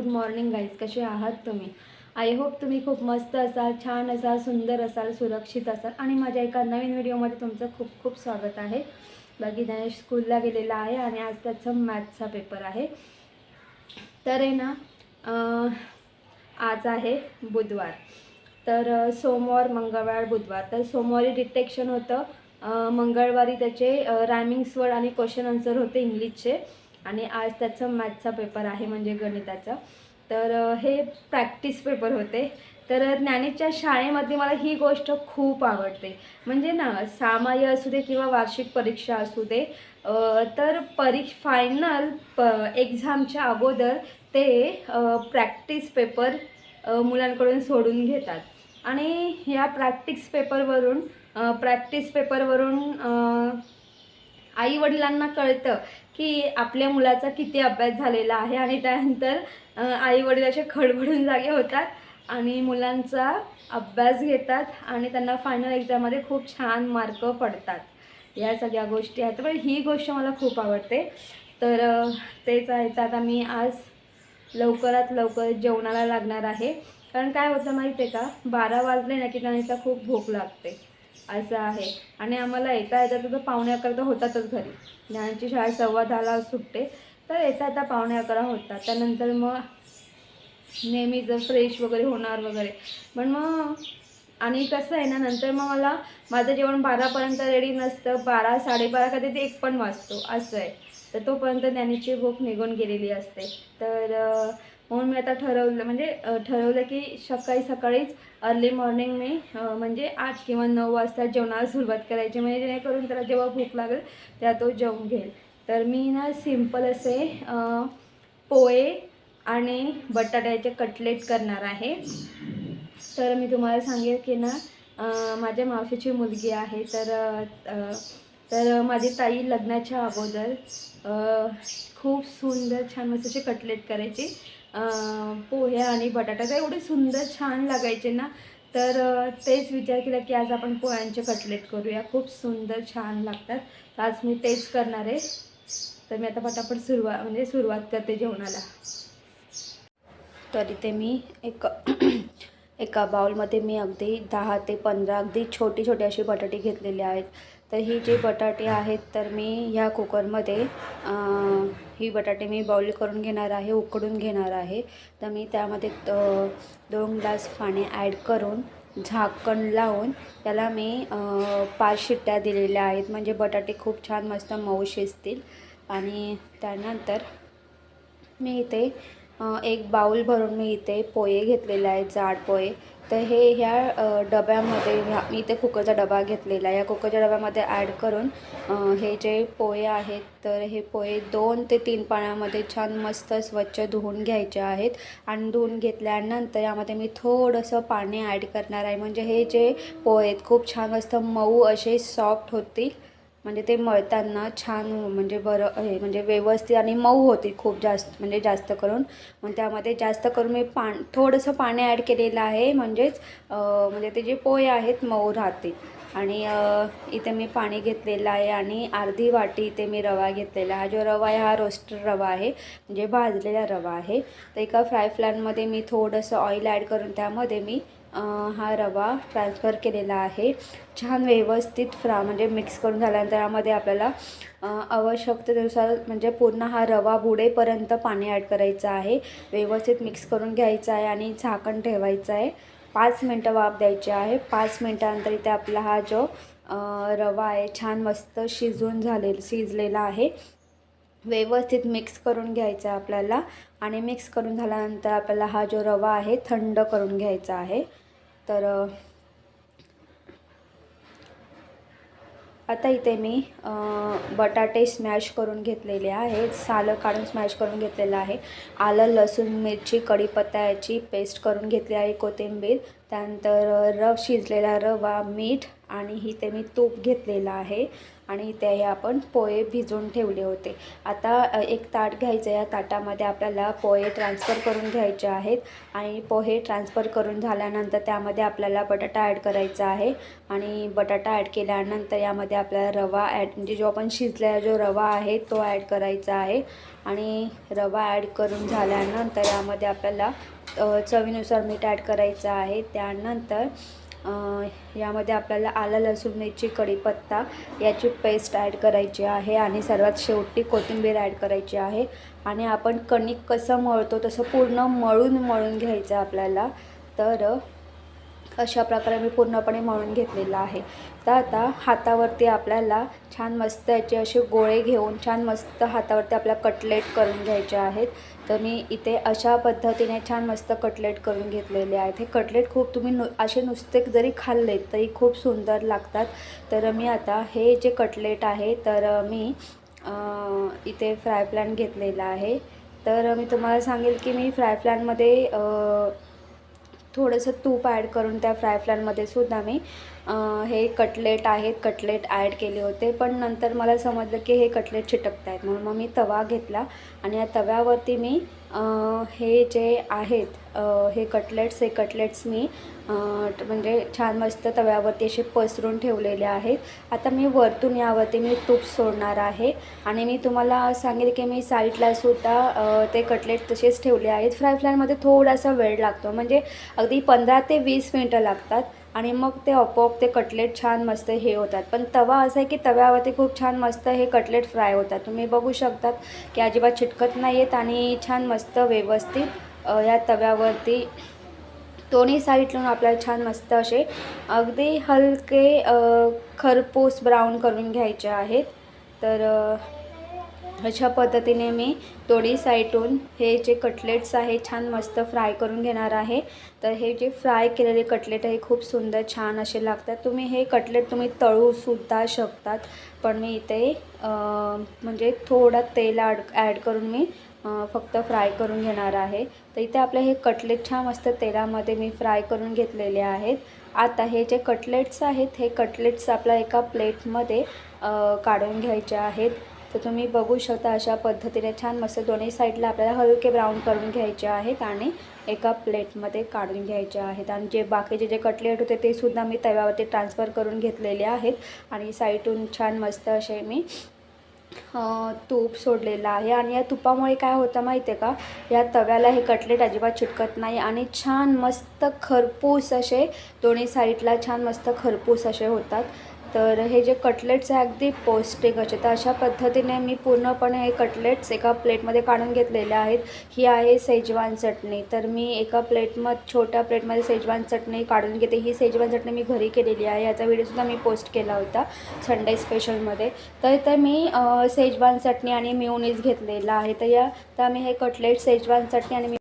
Good morning guys, कसे आहात तुम्ही? आय होप तुम्ही खूप मस्त असाल, छान असाल, सुंदर असाल, सुरक्षित असाल आणि माझ्या एका नवीन व्हिडिओमध्ये तुमचं खूप खूप स्वागत आहे. बाकी गणेश स्कूलला गेलेला आहे आणि आज त्याचा मॅथ्सचा पेपर आहे. तर आहे ना, आज आहे बुधवार. तर सोमवार, मंगळवार, बुधवार. तर सोमवारी डिटेक्शन होतं, मंगळवारी त्याचे रायमिंग्स वर्ड आणि क्वेश्चन आन्सर होते इंग्लिशचे आणि आज त्याचा मॅथ्सचा पेपर आहे म्हणजे गणिताचा. तर हे प्रॅक्टिस पेपर होते. तर ज्ञानेच्या शाळेमध्ये मला ही गोष्ट खूप आवडते. म्हणजे ना, सामाय असू दे किंवा वार्षिक परीक्षा असू दे, तर फायनल एक्झामच्या अगोदर ते प्रॅक्टिस पेपर मुलांकडून सोडून घेतात आणि ह्या प्रॅक्टिस पेपरवरून आईवडिलांना कळतं की आपल्या मुलाचा किती अभ्यास झालेला आहे आणि त्यानंतर आईवडील असे खडबडून जागे होतात आणि मुलांचा अभ्यास घेतात आणि त्यांना फायनल एक्झाममध्ये खूप छान मार्क पडतात. या सगळ्या गोष्टी आहेत. पण ही गोष्ट मला खूप आवडते. तर तेच आहे. तर आता मी आज लवकरात लवकर जेवणाला लागणार आहे. कारण काय होतं माहिती आहे का, 12 वाजले ना की त्यांना खूप भूक लागते असं आहे. आणि आम्हाला येता येता तर 11:45 होतातच घरी. ज्ञानची शाळा 10:15ला सुटते, तर येता येता 11:45 होतात. त्यानंतर मग नेहमी जर फ्रेश वगैरे होणार वगैरे, पण मग आणि कसं आहे ना, नंतर मग मला माझं जेवण 12पर्यंत रेडी नसतं. 12, 12:30 कधी ते 1 पण वाजतो असं आहे. तर तोपर्यंत ज्ञानीची भूक निघून गेलेली असते. तर म्हणून मी आता ठरवलं की सकाळीच अर्ली मॉर्निंग मी म्हणजे 8 किंवा 9 वाजता जेवणाला सुरुवात करायची, म्हणजे जेणेकरून त्याला जेव्हा भूक लागेल तेव्हा तो जेवून घेईल. तर मी ना सिंपल असे पोहे आणि बटाट्याचे कटलेट करणार आहे. तर मी तुम्हाला सांगेल की ना, माझ्या मावशीची मुलगी आहे. तर माझी ताई लग्नाच्या अगोदर खूप सुंदर छान मस्त असे कटलेट करायची. पोहे आणि बटाटा तर एवढे सुंदर छान लागायचे ना. तर तेच विचार केला की आज आपण पोह्यांचे कटलेट करूया. खूप सुंदर छान लागतात. तर आज मी तेच करणार आहे. तर मी आता पटापट सुरुवात करते जेवणाला. तर इथे मी एका बाउलमध्ये मी अगदी 10 ते 15 अगदी छोटे असे बटाटे घेतलेले आहेत. तर ही जे बटाटे आहेत, तर मी ह्या कुकरमध्ये ही बटाटे मी बॉईल करून घेणार आहे, उकडून घेणार आहे. तर मी त्यामध्ये 2 ग्लास पाणी ॲड करून झाकण लावून त्याला मी 5 शिट्ट्या दिलेल्या आहेत, म्हणजे बटाटे खूप छान मस्त मऊ शिजतील. आणि त्यानंतर मी इथे एक बाउल भरून मी इथे पोहे घेतलेले आहेत, जाड पोहे. तर ह्या डब्यामध्ये मी इथे कुकरचा डबा घेतलेला आहे. या कुकरच्या डब्यामध्ये ॲड करून हे जे पोहे आहेत, तर हे पोहे 2 ते 3 पाण्यामध्ये छान मस्त स्वच्छ धुवून घ्यायचे आहेत. आणि धुवून घेतल्यानंतर यामध्ये मी थोडंसं पाणी ॲड करणार आहे, म्हणजे हे जे पोहे आहेत खूप छान मस्त मऊ असे सॉफ्ट होतील. म्हणजे ते मळताना छान म्हणजे बरं हे म्हणजे व्यवस्थित आणि मऊ होते खूप जास्त करून. मग त्यामध्ये जास्त करून मी थोडंसं पाणी ॲड केलेलं आहे, म्हणजे ते जे पोहे आहेत मऊ राहतील. आणि इथे मी पाणी घेतलेलं आहे आणि अर्धी वाटी इथे मी रवा घेतलेला आहे. जो रवा आहे हा रोस्टेड रवा आहे, म्हणजे भाजलेला रवा आहे. तर एका फ्राय पॅनमध्ये मी थोडंसं ऑइल ॲड करून त्यामध्ये मी हा रवा ट्रान्सफर केलेला आहे. छान व्यवस्थित म्हणजे मिक्स करून झाल्यानंतर यामध्ये आपल्याला आवश्यकतेनुसार म्हणजे पूर्ण हा रवा बुडेपर्यंत पाणी ॲड करायचं आहे. व्यवस्थित मिक्स करून घ्यायचं आहे आणि झाकण ठेवायचं आहे. 5 मिनटं वाफ द्यायची आहे. 5 मिनटानंतर इथे आपला हा जो रवा आहे छान मस्त शिजलेला आहे. व्यवस्थित मिक्स करून घ्यायचं आहे आपल्याला. आणि मिक्स करून झाल्यानंतर आपल्याला हा जो रवा आहे थंड करून घ्यायचा आहे. तर आता इथे मी बटाटे स्मॅश करून घेतलेले आहेत, सालं काढून स्मॅश करून घेतलेलं आहे. आलं, लसूण, मिरची, कढीपत्ता याची पेस्ट करून घेतली आहे, कोथिंबीर, त्यानंतर शिजलेला रवा, मीठ आणि इथे मी तूप घेतलेलं आहे. आणि ते आपण पोहे भिजवून ठेवले होते. आता एक ताट घ्यायचं, या ताटामध्ये आपल्याला पोहे ट्रान्सफर करून घ्यायचे आहेत आणि पोहे ट्रान्सफर करून झाल्यानंतर त्यामध्ये आपल्याला बटाटा ॲड करायचा आहे आणि बटाटा ॲड केल्यानंतर यामध्ये आपल्याला रवा ॲड, म्हणजे जो आपण शिजलेला जो रवा आहे तो ॲड करायचा आहे आणि रवा ॲड करून झाल्यानंतर यामध्ये आपल्याला चवीनुसार मीठ ॲड करायचं आहे. त्यानंतर यामध्ये आपल्याला आलं लसूण मिरची कढीपत्ता याची पेस्ट ॲड करायची आहे आणि सर्वात शेवटी कोथिंबीर ॲड करायची आहे आणि आपण कणिक कसं मळतो तसं पूर्ण मळून घ्यायचं आपल्याला. तर अशा प्रकारे मी पूर्णपणे मळून घेतलेलं आहे. तर आता हातावरती आपल्याला छान मस्त याचे असे गोळे घेऊन छान मस्त हातावरती आपल्याला कटलेट करून घ्यायचे आहेत. तर मी इथे अशा पद्धतीने छान मस्त कटलेट करून घेतलेले आहेत. हे कटलेट खूप तुम्ही असे नुसते जरी खाल्लेत तरी खूप सुंदर लागतात. तर मी आता हे जे कटलेट आहे तर मी इथे फ्राय पॅन घेतलेला आहे. तर मी तुम्हाला सांगेल की मी फ्राय पॅनमध्ये थोडंसं तूप ॲड करून त्या फ्राय पॅनमध्ये सुद्धा मी हे कटलेट ॲड केले होते. पण नंतर मला समजलं की हे कटलेट चिटकत आहेत, म्हणून मग मी तवा घेतला आणि या तव्यावरती मी हे जे आहेत हे कटलेट्स मी म्हणजे छान मस्त तव्यावरती असे पसरून ठेवलेले आहेत. आता मी वरतून यावरती मी तूप सोडणार आहे आणि मी तुम्हाला सांगेल की मी साईडला सुद्धा ते कटलेट तसेच ठेवले आहेत. फ्राय पॅनमध्ये थोडासा वेळ लागतो, म्हणजे अगदी 15 ते 20 मिनटं लागतात आणि मग ते आपोआप ते कटलेट छान मस्त हे होतात. पण तवा असा आहे की तव्यावरती खूप छान मस्त हे कटलेट फ्राय होतात. तुम्ही बघू शकतात की अजिबात चिटकत नाही आहेत आणि छान मस्त व्यवस्थित या तव्यावरती दोन्ही साईडला आपल्याला छान मस्त असे अगदी हलके खरपूस ब्राऊन करून घ्यायचे आहेत. तर अशा पद्धतीने मी दोन्ही साईडून हे जे कटलेट्स आहे छान मस्त फ्राय करून घेणार आहे. तर हे जे फ्राय केलेले कटलेट आहे खूप सुंदर छान असे लागतात. तुम्ही हे कटलेट तळूसुद्धा शकतात, पण मी इथे म्हणजे थोडा तेल ॲड करून मी फक्त फ्राय करून घेणार आहे. तर इथे आपले हे कटलेट छान मस्त तेलामध्ये मी फ्राय करून घेतलेले आहेत. आता हे जे कटलेट्स आहेत हे कटलेट्स आपल्या एका प्लेटमध्ये काढून घ्यायचे आहेत. तर तुम्ही बघू शकता अशा पद्धतीने छान मस्त दोन्ही साईडला आपल्याला हलके ब्राऊन करून घ्यायचे आहेत आणि एका प्लेटमध्ये काढून घ्यायचे आहेत. आणि जे बाकीचे जे कटलेट होते ते सुद्धा मी तव्यावरती ट्रान्सफर करून घेतलेले आहेत आणि साईडून छान मस्त असे मी तूप सोडलेलं आहे. आणि या तुपामुळे काय होतं माहिती आहे का, या तव्याला हे कटलेट अजिबात चिटकत नाही आणि छान मस्त खरपूस असे दोन्ही साईडला छान मस्त खरपूस असे होतात. तर हे जे कटलेट्स आहे अगदी पौष्टिक असे. तर अशा पद्धतीने मी पूर्णपणे हे कटलेट्स एका प्लेटमध्ये काढून घेतलेले आहेत. ही आहे शेजवान चटणी. तर मी एका छोट्या प्लेटमध्ये शेजवान चटणी काढून घेते. ही शेजवान चटणी मी घरी केलेली आहे, याचा व्हिडिओसुद्धा मी पोस्ट केला होता संडे स्पेशलमध्ये. तर मी शेजवान चटणी आणि मेयोनीज घेतलेला आहे. तर मी हे कटलेट शेजवान चटणी आणि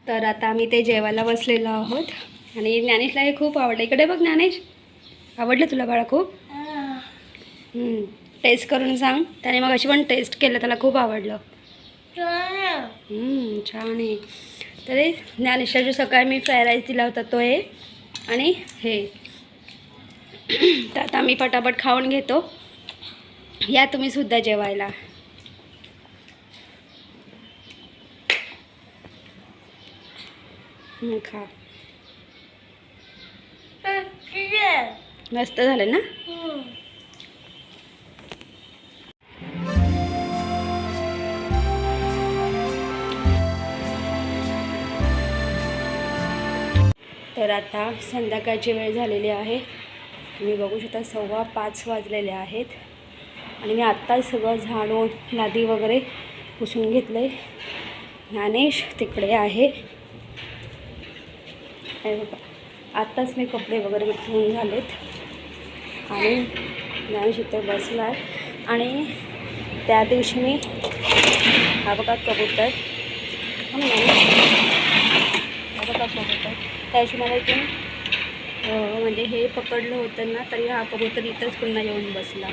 तर आता आम्ही ते जेवायला बसलेलो आहोत आणि ज्ञानेशला हे खूप आवडलं. इकडे बघ ज्ञानेश, आवडलं तुला बाळा खूप? टेस्ट करून सांग. त्याने मग अशी पण टेस्ट केलं, त्याला खूप आवडलं. छान आहे. तर ज्ञानेशला जो सकाळी मी फ्राय राईस दिला होता तो आहे आणि हे. तर आता मी पटापट खाऊन घेतो. या तुम्ही सुद्धा जेवायला. खा. मस्त झालं ना. तर आता संध्याकाळची वेळ झालेली आहे. तुम्ही बघू शकता 5:15 वाजलेले आहेत आणि मी आत्ताच सगळं झाडून लादी वगैरे पुसून घेतलं आहे. ज्ञानेश तिकडे आहे. बघा आत्ताच मी कपडे वगैरे धुवून झालेत आणि ज्ञानेश इथे बसला आहे. आणि त्या दिवशी मी हा बघा कबूतर, हा बघा कबूतर, त्या दिवशी मला इथून म्हणजे हे पकडलं होतं ना, तरी हा कबूतर इथंच पुन्हा येऊन बसला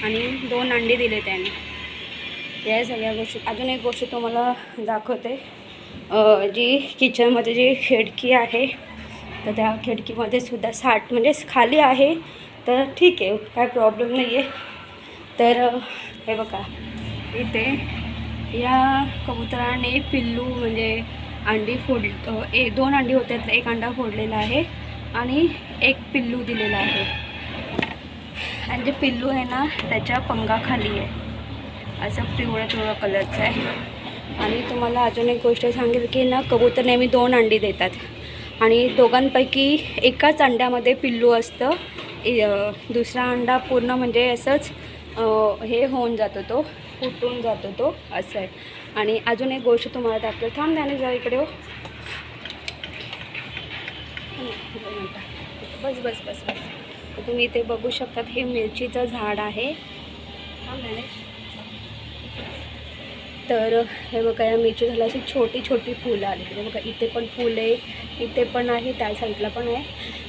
आणि 2 अंडी दिले त्याने. या सगळ्या गोष्टी. अजून एक गोष्ट तुम्हाला दाखवते. जी किचनमध्ये जी खिडकी आहे तर त्या खिडकीमध्ये सुद्धा म्हणजे खाली आहे तर ठीक आहे, काय प्रॉब्लेम नाही आहे. तर हे बघा इथे या कबुतराने पिल्लू म्हणजे अंडी 2 अंडी होते, 1 अंडा फोडलेला आहे आणि 1 पिल्लू दिलेला आहे. आणि जे पिल्लू आहे ना त्याच्या पंगाखाली आहे, असं पिवळं कलरचं आहे. आणि तुम्हाला अजून एक गोष्ट सांगेल की ना, कबूतर नेहमी 2 अंडी देतात आणि दोघांपैकी एकाच अंड्यामध्ये पिल्लू असतं, दुसरा अंडा पूर्ण म्हणजे असंच हे होऊन जातो, तो फुटून जातो तो, असं आहे. आणि अजून एक गोष्ट तुम्हाला दाखवेल, थांब त्याने जा इकडे हो, बस बस बस बस. तुम्ही इथे बघू शकतात हे मिरचीचं झाड आहे. तर हे बघा या मिरची झाला अशी छोटी छोटी फुलं आली. हे बघा इथे पण फुलं आहे, इथे पण आहे, त्या साईडला पण आहे.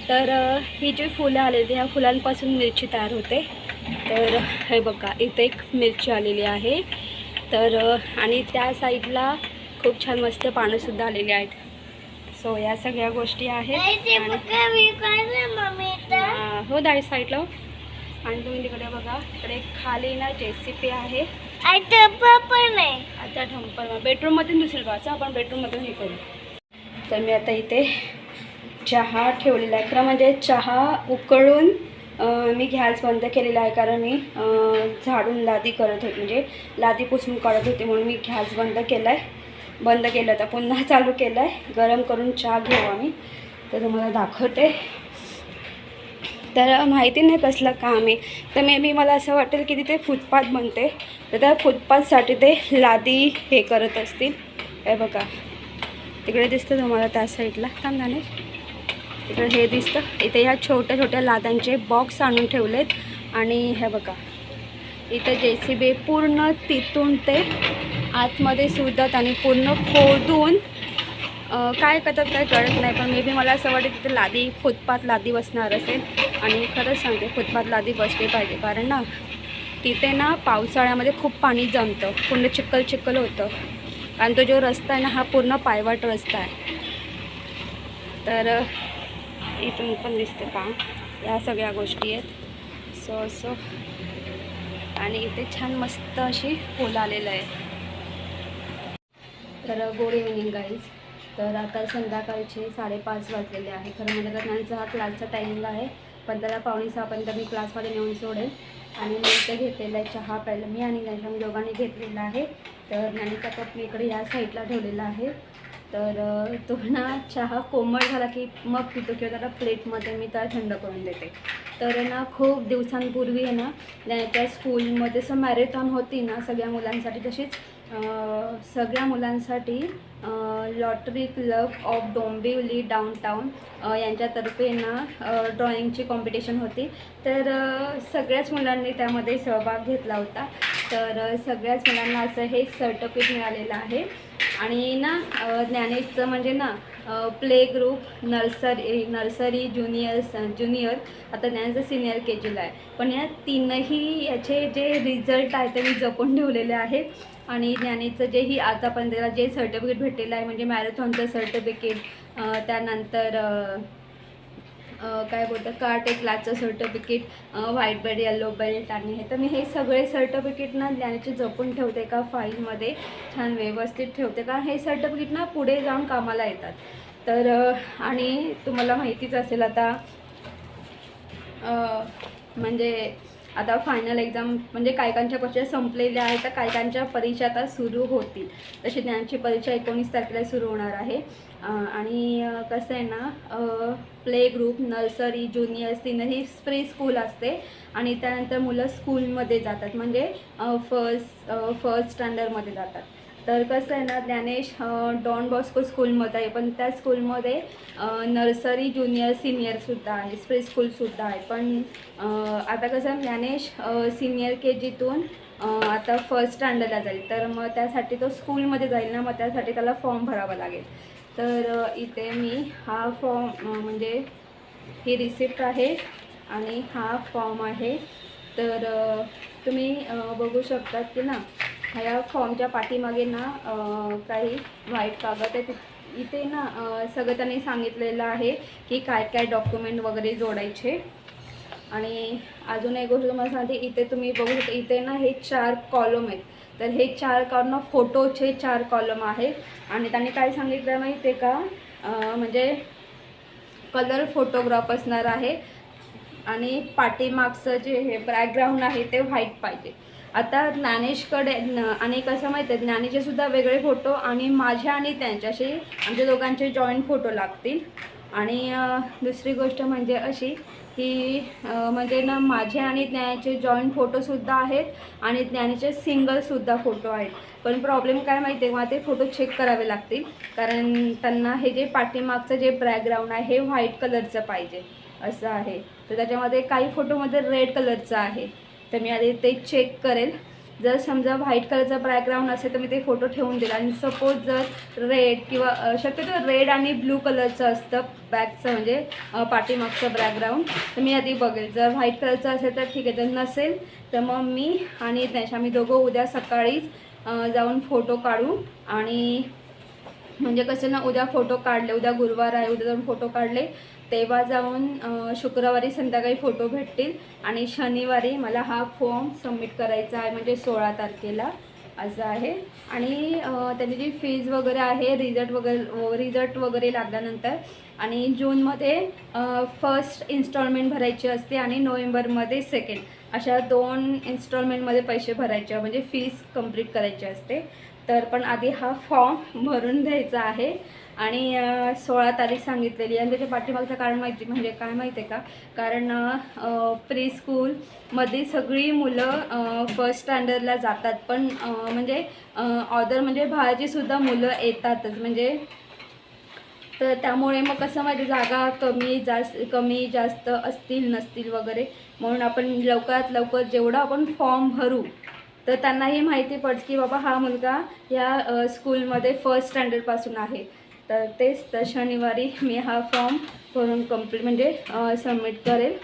तर ही जी फुलं आलेली ह्या फुलांपासून मिरची तयार होते. तर हे बघा इथे एक मिरची आलेली आहे. तर आणि त्या साईडला खूप छान मस्त पानंसुद्धा आलेली आहेत. सो या सगळ्या गोष्टी आहेत. हो डाळी साईडला. आणि तुम्ही तिकडे बघा, इकडे खाली ना JCP आहे. पण आहे आता ढंपर बेडरूममध्ये दुसरी वाचा, आपण बेडरूममधून हे करू. तर मी आता इथे चहा ठेवलेला आहे. खरं म्हणजे चहा उकळून मी गॅस बंद केलेला आहे, कारण मी झाडून लादी करत होते, म्हणजे लादी पुसून काढत होते, म्हणून मी गॅस बंद केला आहे. बंद केलं तर पुन्हा चालू केलं आहे. गरम करून चहा घेऊ आम्ही. तर तुम्हाला दाखवते. तर माहिती नाही कसलं काम आहे. तर मी मला असं वाटेल की तिथे फुटपाथ बनते, तर त्या फुटपाथसाठी ते लादी हे करत असतील. हे बघा तिकडे दिसतं तुम्हाला त्या साईडला, थांब झाले तिकडे हे दिसतं. इथे ह्या छोट्या छोट्या लाद्यांचे बॉक्स आणून ठेवलेत. आणि हे बघा इथं JCB पूर्ण तिथून ते आतमध्ये सुद्धा त्यांनी पूर्ण खोदून काय करतात काय कळत नाही. पण मे बी मला असं वाटतं तिथे लादी फुटपाथ लादी बसणार असेल. आणि खरंच सांगते फुटपाथ लादी बसली पाहिजे, कारण ना तिथे ना पावसाळ्यामध्ये खूप पाणी जमतं, पूर्ण चिखल होतं. आणि तो जो रस्ता आहे ना हा पूर्ण पायवाट रस्ता आहे. तर इथून पण दिसतं का, या सगळ्या गोष्टी आहेत. सो आणि इथे छान मस्त अशी फुलं आलेलं आहे. तर गुड इव्हनिंग गाईज. तर आता संध्याकाळचे 5:30 वाजलेले आहे. खरं म्हणजे तर त्यांचा हा क्लासचा टायमिंग आहे, पण त्याला 5:45 मी क्लासमध्ये नेऊन सोडेल. आणि मी इथे घेतलेला आहे चहा प्यायला, मी आणि त्यांच्या मी दोघांनी घेतलेला आहे. तर ज्ञानीचा कप मी इकडे या साईडला ठेवलेला आहे. तर तो ना चहा कोमट झाला की मग पितो, किंवा त्याला प्लेटमध्ये मी त्याला थंड करून देते. तर ना खूप दिवसांपूर्वी आहे ना त्या स्कूलमध्ये असं मॅरेथॉन होती ना सगळ्या मुलांसाठी, तशीच सगळ्या मुलांसाठी lottery club of Dombivli downtown यांच्यातर्फे ना ड्रॉइंगची कॉम्पिटिशन होती. तर सगळ्याच मुलांनी त्यामध्ये सहभाग घेतला होता. तर सगळ्याच मुलांना असं हे सर्टिफिकेट मिळालेलं आहे. आणि ना ज्ञानेशचं म्हणजे ना प्ले ग्रुप नर्सरी ज्युनियर आता ज्ञानेशचं सिनियर KGला आहे. पण या तीनही याचे जे रिझल्ट आहे ते मी जपून ठेवलेले आहेत. आणि ज्ञानेशचं जेही आतापर्यंत जे सर्टिफिकेट भेटलेलं आहे, म्हणजे मॅरेथॉनचं सर्टिफिकेट, त्यानंतर काय बोलतं कार्टे क्लासचं certificate, white belt yellow belt आणि हे. तर मी हे सगळे सर्टिफिकेट ना ज्ञानेशचे जपून ठेवते एका फाईलमध्ये, छान व्यवस्थित ठेवते, कारण हे सर्टिफिकेट ना पुढे जाऊन कामाला येतात. तर आणि तुम्हाला माहितीच असेल आता म्हणजे आता फायनल एक्झाम म्हणजे कायकांच्या परीक्षा संपलेल्या आहेत, तर कायकांच्या परीक्षा आता सुरू होतील. तशी त्यांची परीक्षा 19 तारखेला सुरू होणार आहे. आणि कसं आहे ना, play group, nursery, junior, senior ही प्री स्कूल असते आणि त्यानंतर मुलं स्कूलमध्ये जातात, म्हणजे फर्स्ट स्टँडर्डमध्ये जातात. तर कसं आहे ना, ज्ञानेश डॉन बॉस्को स्कूलमध्ये आहे, पण त्या स्कूलमध्ये नर्सरी, ज्युनियर, सिनियरसुद्धा आहे, प्री स्कूलसुद्धा आहे. पण आता कसं ज्ञानेश सिनियर KGतून आता फर्स्ट स्टँडर्डला जाईल, तर मग त्यासाठी तो स्कूलमध्ये जाईल ना, मग त्यासाठी त्याला फॉर्म भरावा लागेल. तर इथे मी हा फॉर्म म्हणजे ही रिसिप्ट आहे आणि हा फॉर्म आहे. तर तुम्ही बघू शकतात की ना, ह्या फॉर्मच्या पाठीमागे ना काही व्हाईट कागद आहे. इथे ना सगळं त्यांनी सांगितलेलं आहे की काय काय डॉक्युमेंट वगैरे जोडायचे. आणि अजून एक गोष्ट तुम्हाला सांगते, इथे तुम्ही बघू शकता, इथे ना हे 4 कॉलम आहेत. तर हे 4 कॉलम फोटोचे 4 कॉलम आहेत. आणि त्यांनी काय सांगितलं माहिती आहे का, म्हणजे कलर फोटोग्राफ असणार आहे आणि पाठीमागचं जे हे बॅकग्राऊंड आहे ते व्हाईट पाहिजे. आता ज्ञानेशकडे आणि कसं माहिती आहे, ज्ञानेशचे सुद्धा वेगळे फोटो आणि माझ्या आणि त्यांचे असे आमच्या दोघांचे जॉईंट फोटो लागतील. आणि दुसरी गोष्ट म्हणजे अशी की म्हणजे ना माझे आणि ज्ञानेचे जॉईंट फोटोसुद्धा आहेत आणि ज्ञानेचे सिंगलसुद्धा फोटो आहेत. पण प्रॉब्लेम काय माहिती आहे, मला ते फोटो चेक करावे लागतील, कारण त्यांना हे जे पाठीमागचं जे बॅकग्राऊंड आहे हे व्हाईट कलरचं पाहिजे असं आहे. तर त्याच्यामध्ये काही फोटोमध्ये रेड कलरचं आहे. तर मी आधी ते चेक करेल. जर समजा व्हाईट कलरचा बॅकग्राऊंड असेल तर मी ते फोटो ठेवून देईल. आणि सपोज जर रेड किंवा शक्यतो रेड आणि ब्लू कलरचं असतं बॅकचं म्हणजे पाठीमागचं बॅकग्राऊंड, तर मी आधी बघेल. जर व्हाईट कलरचं असेल तर ठीक आहे, जर नसेल तर मग मी आणि त्याच्या आम्ही दोघं उद्या सकाळीच जाऊन फोटो काढू. आणि म्हणजे कसं ना, उद्या फोटो काढले, उद्या गुरुवार आहे, उद्या जाऊन फोटो काढले तेव्हा जाऊन शुक्रवारी संध्याकाळी फोटो भेटतील आणि शनिवारी मला हा फॉर्म सबमिट करायचा आहे, म्हणजे 16 तारखेला असं आहे. आणि त्याची जी फीज वगैरे आहे, रिझल्ट वगैरे लागल्यानंतर, आणि जूनमध्ये फर्स्ट इन्स्टॉलमेंट भरायची असते आणि नोव्हेंबरमध्ये सेकंड, अशा 2 इन्स्टॉलमेंटमध्ये पैसे भरायचे, म्हणजे फीस कंप्लीट करायची असते. तर पण आधी हा फॉर्म भरून द्यायचा आहे. आणि 16 तारीख सांगितलेली आहे. आणि त्याच्या पाठीमागचं कारण म्हणजे काय माहिती आहे का, कारण प्री स्कूलमध्ये सगळी मुलं फर्स्ट स्टँडर्डला जातात, पण म्हणजे ऑदर म्हणजे बाहेरचीसुद्धा मुलं येतातच, म्हणजे तर त्यामुळे मग कसं माहिती, जागा कमी जास्त असतील नसतील वगैरे, म्हणून आपण लवकरात लवकर जेवढं आपण फॉर्म भरू तर त्यांनाही माहिती पडते की बाबा हा मुलगा या स्कूलमध्ये फर्स्ट स्टँडर्डपासून आहे. तर तेच, तर शनिवारी मी हा फॉर्म भरून कंप्लीट म्हणजे सबमिट करेल.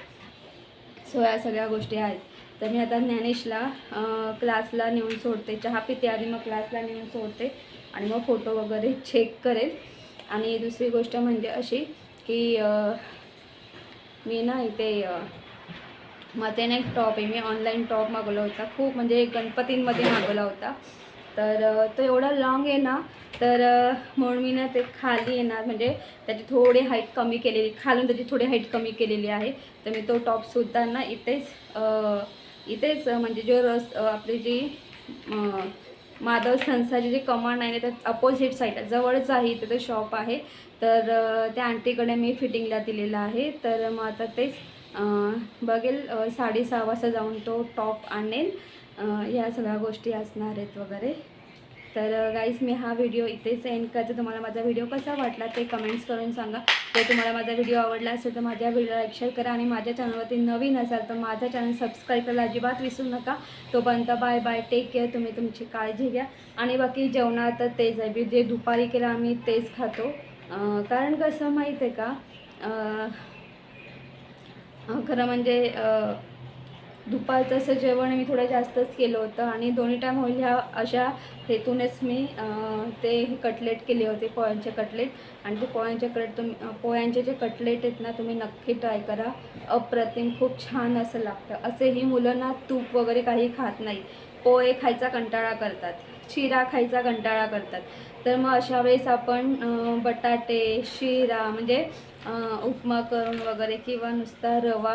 सो या सगळ्या गोष्टी आहेत. तर मी आता ज्ञानेशला क्लासला नेऊन सोडते, चहा पिते आधी, मग क्लासला नेऊन सोडते आणि मग फोटो वगैरे चेक करेल. आणि दुसरी गोष्ट म्हणजे अशी की मी ना इथे मध्ये ना एक टॉप आहे, मी ऑनलाईन टॉप मागवला होता, खूप म्हणजे गणपतींमध्ये मागवला होता. तर तो एवढा लॉंग आहे ना, तर म्हणून मी ना ते खाली येणार, म्हणजे त्याची थोडी हाईट कमी केलेली, खालून त्याची थोडी हाईट कमी केलेली आहे. तर मी तो टॉपसुद्धा ना इथेच म्हणजे जो आपली जी माधव संस्थाची जी कमांड आहे ना, त्या अपोजिट साईड जवळच आहे, इथे ते शॉप आहे. तर त्या आंटीकडे मी फिटिंगला दिलेला आहे. तर मग आता तेच बघेल, 6:30 वाजता जाऊन तो टॉप आणेल. ह्या सगळ्या गोष्टी असणार आहेत वगैरे. तर गाईज, मी हा व्हिडिओ इथेच एंड करते. तुम्हाला माझा व्हिडिओ कसा वाटला ते कमेंट्स करून सांगा. जर तुम्हाला माझा व्हिडिओ आवडला असेल तर माझ्या व्हिडिओला लाईक शेअर करा. आणि माझ्या चॅनलवरती नवीन असाल तर माझा चॅनल सबस्क्राईब करायला अजिबात विसरू नका. तोपर्यंत बाय बाय, टेक केअर. तुम्ही तुमची काळजी घ्या. आणि बाकी जेवणात तर तेच आहे, जे दुपारी केलं आम्ही तेच खातो. कारण कसं माहीत आहे का, खरं म्हणजे दुपारचं असं जेवण मी थोडं जास्तच केलं होतं आणि दोन्ही टाईम होईल ह्या अशा हेतूनच मी ते कटलेट केले होते, पोळ्यांचे कटलेट. आणि ते पोळ्यांचे जे कटलेट आहेत ना, तुम्ही नक्की ट्राय करा, अप्रतिम, खूप छान असं लागतं. असेही मुलं ना तूप वगैरे काही खात नाही, पोहे खायचा कंटाळा करतात, शिरा खायचा कंटाळा करतात. तर मग अशा वेळेस आपण बटाटे, शिरा म्हणजे उपमा करून वगैरे, किंवा नुसता रवा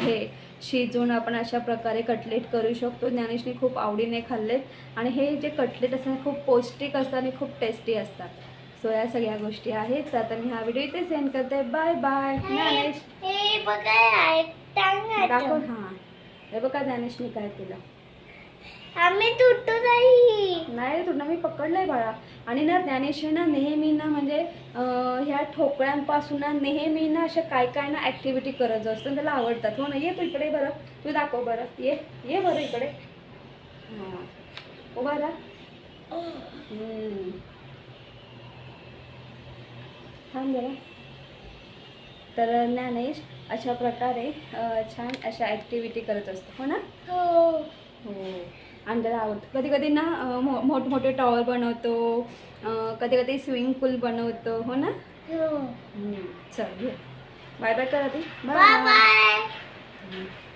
हे शिजवून आपण अशा प्रकारे कटलेट करू शकतो. ज्ञानेशने खूप आवडीने खाल्लेत आणि हे जे कटलेट असतात खूप पौष्टिक असतात आणि खूप टेस्टी असतात. सो या सगळ्या गोष्टी आहेत. तर आता मी हा व्हिडिओ इथे सेंड करते. Bye bye. ज्ञानेश हे बघा दाखव. हां, हे बघा ज्ञानेशने काय केलं. आम्ही तुटू नाही. नाही तुला मी पकडलंय बाळा. आणि ना ज्ञानेश ना नेहमी ना म्हणजे ह्या ठोकळ्यांपासून ना नेहमी ना अशा काय काय ना ॲक्टिव्हिटी करत असतो. त्याला आवडतात. हो ना, ये तू इकडे बरं, तू दाखव बरं, ये ये बरं इकडे. हां, उभा राहा. थांब जरा. तर ज्ञानेश अशा प्रकारे छान अशा ॲक्टिव्हिटी करत असतो. हो ना. हो. हो, आणि त्याला आवडतं. कधी कधी ना मोठमोठे टॉवर बनवतो, कधी कधी स्विमिंग पूल बनवतो. हो ना. हो. चल ये, बाय बाय करा ती. Bye bye.